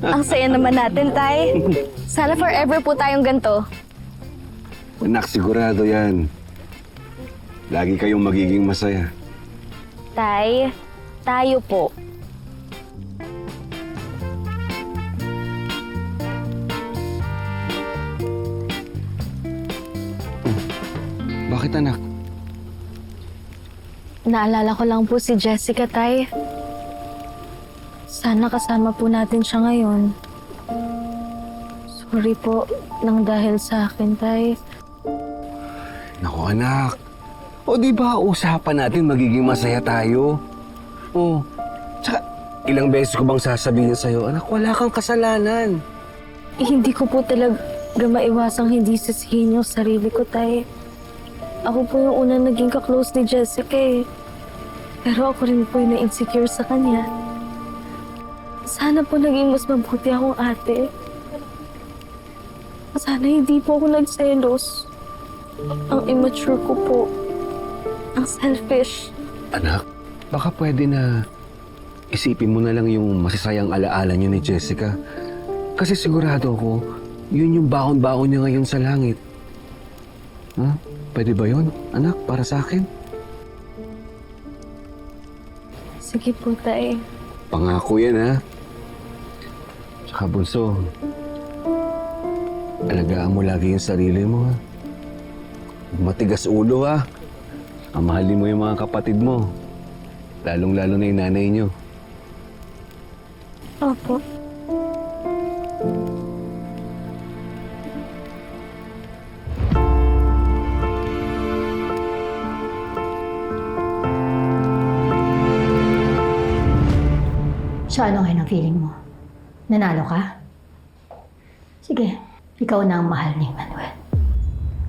Ang saya naman natin, Tay. Sana forever po tayong ganito. Anak, sigurado yan. Lagi kayong magiging masaya. Tay, tayo po. Bakit, anak? Naalala ko lang po si Jessica, Tay. Sana kasama po natin siya ngayon. Sorry po nang dahil sa akin, Tay. Naku, anak. O di ba usapan natin magiging masaya tayo? O, tsaka ilang beses ko bang sasabihin sa'yo, anak, wala kang kasalanan. Hindi ko po talaga maiwasang hindi sisihin yung sarili ko, Tay. Ako po yung unang naging ka-close ni Jessica eh. Pero ako rin po yung na-insecure sa kanya. Sana po naging mas mabuti akong ate. Sana hindi po ako nagselos. Ang immature ko po. Ang selfish. Anak, baka pwede na isipin mo na lang yung masasayang alaala niyo ni Jessica. Kasi sigurado ako, yun yung baon-baon niya ngayon sa langit. Ha? Pwede ba yun, anak, para sa akin? Sige po, Tay. Pangako yan, ha? Tsaka, Bunso, alagaan mo lagi yung sarili mo, ha? Matigas ulo, ha? Mahalin mo yung mga kapatid mo. Lalong-lalo na yung nanay niyo. Opo. So ano ngayon ang feeling mo? Nanalo ka? Sige, ikaw na ang mahal ni Manuel.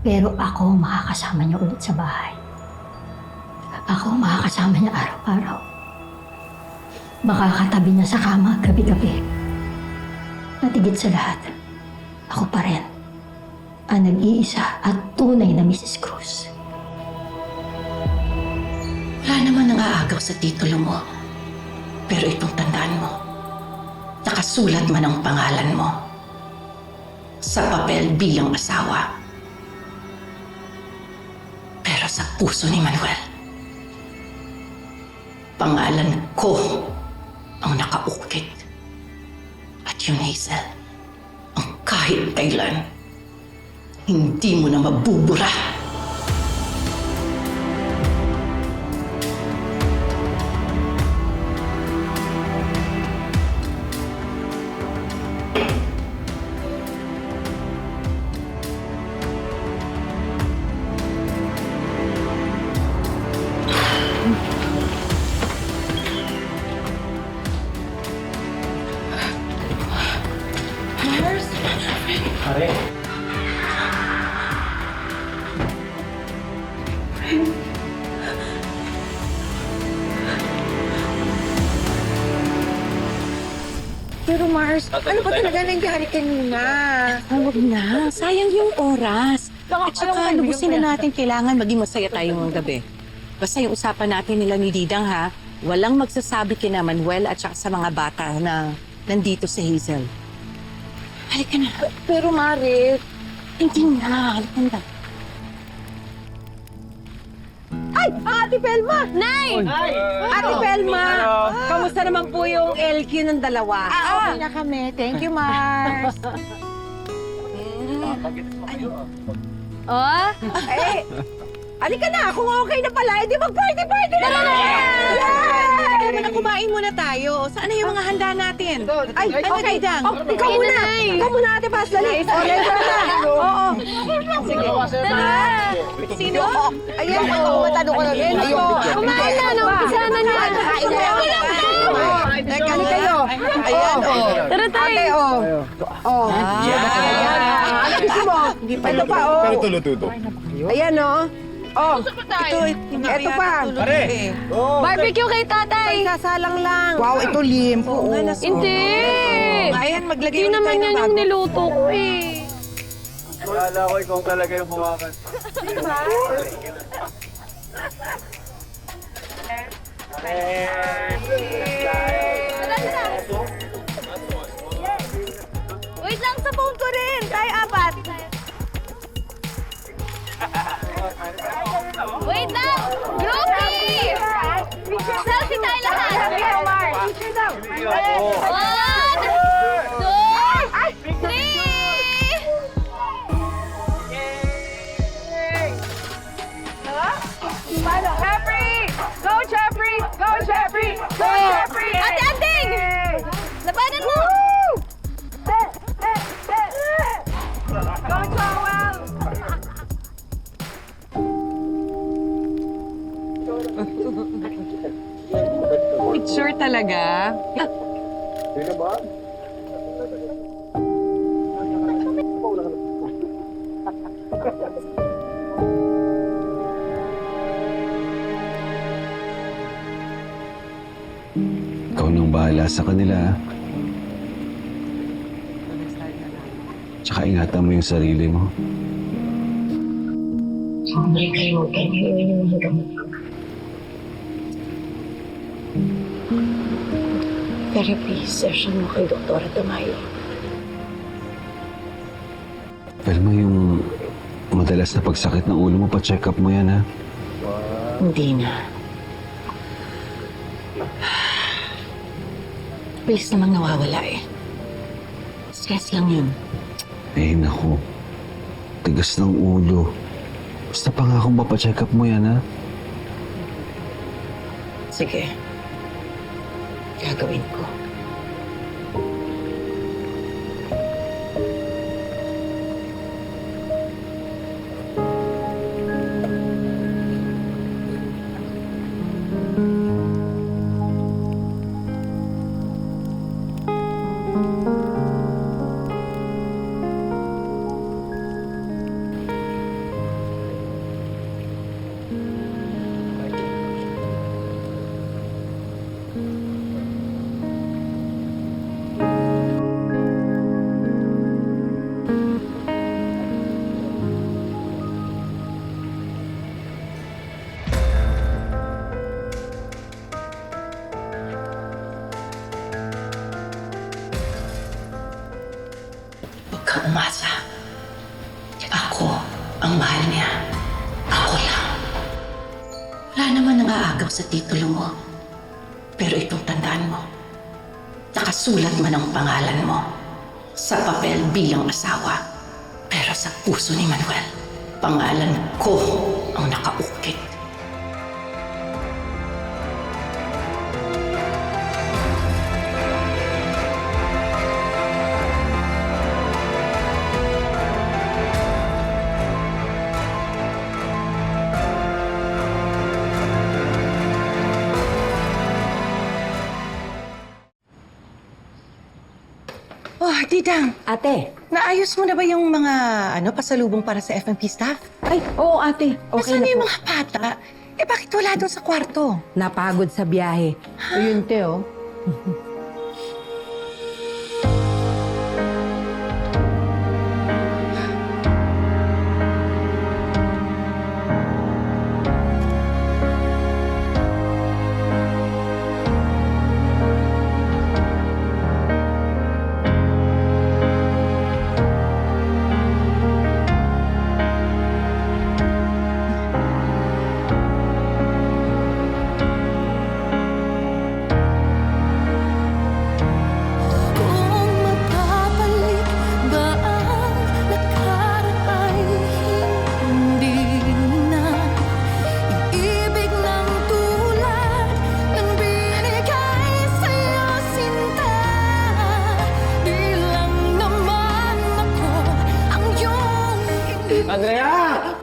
Pero ako makakasama niya ulit sa bahay. Ako makakasama niya araw-araw. Makakatabi niya sa kama gabi-gabi. At higit sa lahat, ako pa rin ang nag-iisa at tunay na Mrs. Cruz. Wala naman nang aagaw sa titulo mo. Pero itong tandaan mo, nakasulat man ang pangalan mo sa papel bilang asawa. Pero sa puso ni Manuel, pangalan ko ang nakaukit. At yun, Hazel, ang kahit kailan, hindi mo na mabubura. Pero Mars, ano ba talaga nangyari kanina? Huwag na. Sayang yung oras. At saka lubusin na natin kailangan maging masaya tayo ngayong gabi. Basta yung usapan natin nila ni Didang ha, walang magsasabi kina Manuel at saka sa mga bata na nandito si Hazel. Halika na. Pero Maris, Hindi na. Halika na. ay! Ate Pelma! Nay! Ate Pelma! Kamusta naman po yung LQ ng dalawa? Okay na kami. Thank you, Mars. Oh? Eh, alika na. Kung okay na pala, edi mag-party-party na naman! Teka muna, kumain muna tayo. Saan na yung mga handa natin? Ay, Ano, okay. Didang? Oh, ikaw muna. Ikaw muna, Ate Paz. Dali. O, later na. Oo. Sino? Ayan, matanong ko na rin. Kumain na, naumpisa na niya. Teka, ano kayo? Ayan, o. Tara, Tay. Ate, o. O. Ayan. Ano gusto mo? Ito pa, o. Pero tulo-tulo. Ayan, o. Oh, Ito pa. Barbecue kay Tatay. Sasalang lang. Wow, ito limpo. Hindi. Ayan, maglagay Hindi ulit naman tayo ng yan yung bago. niluto ko eh. Akala ko ikaw talaga yung humakan. Tara, Jeffrey! Go, Jeffrey! Go, Jeffrey! Go, Jeffrey! Ate Anding! Labanan mo! Go, Joel! Picture talaga. Ikaw nang bahala sa kanila. Tsaka ingatan mo yung sarili mo. Therapy session mo kay Dr. Tamayo. Pero mo yung madalas na pagsakit ng ulo mo, pa-check up mo yan, ha? Hindi na. Bilis namang nawawala eh. Stress lang yun. Eh, naku. Tigas ng ulo. Basta pangako mapacheck up mo yan, ha? Sige. Gagawin ko. Huwag kang umasa. Ako ang mahal niya. Ako lang. Wala naman nang aagaw sa titulo mo. Pero itong tandaan mo, nakasulat man ang pangalan mo sa papel bilang asawa. Pero sa puso ni Manuel, pangalan ko ang nakaukit. Oh, Didang. Ate. Naayos mo na ba yung mga pasalubong para sa FMP staff? Ay, oo ate. Okay Nasaan na yung po. mga bata? Eh bakit wala doon sa kwarto? Napagod sa biyahe. Ayun, te, oh. Kung mapapalik ba ang nakaraan ay hindi na ibig ng tulad ng binigay sa'yo sinta. Di lang naman ako ang iyong Andrea!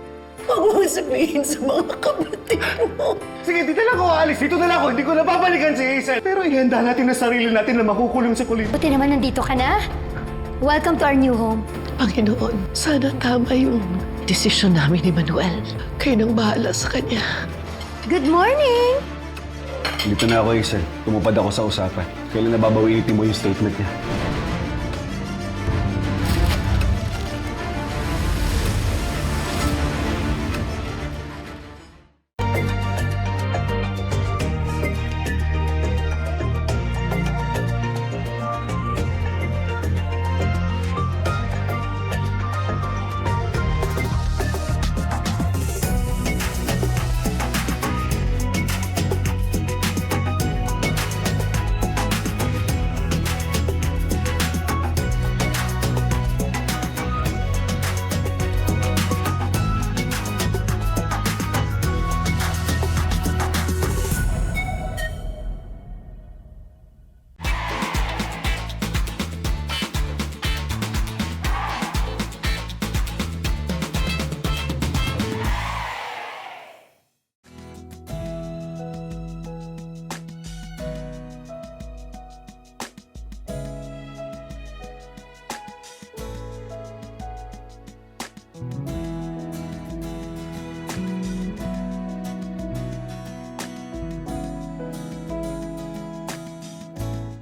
Huwag mo sabihin sa mga kapatid mo. Sige, dito lang ako aalis. Dito na lang ako. Hindi ko na babalikan si Hazel. Pero ihanda natin na sarili natin na makukulong sa kulit. Buti naman nandito ka na. Welcome to our new home. Panginoon, sana tama yung desisyon namin ni Manuel. Kayo nang bahala sa kanya. Good morning! Dito na ako, Hazel. Tumupad ako sa usapan. Kailan nababawiitin mo yung statement niya?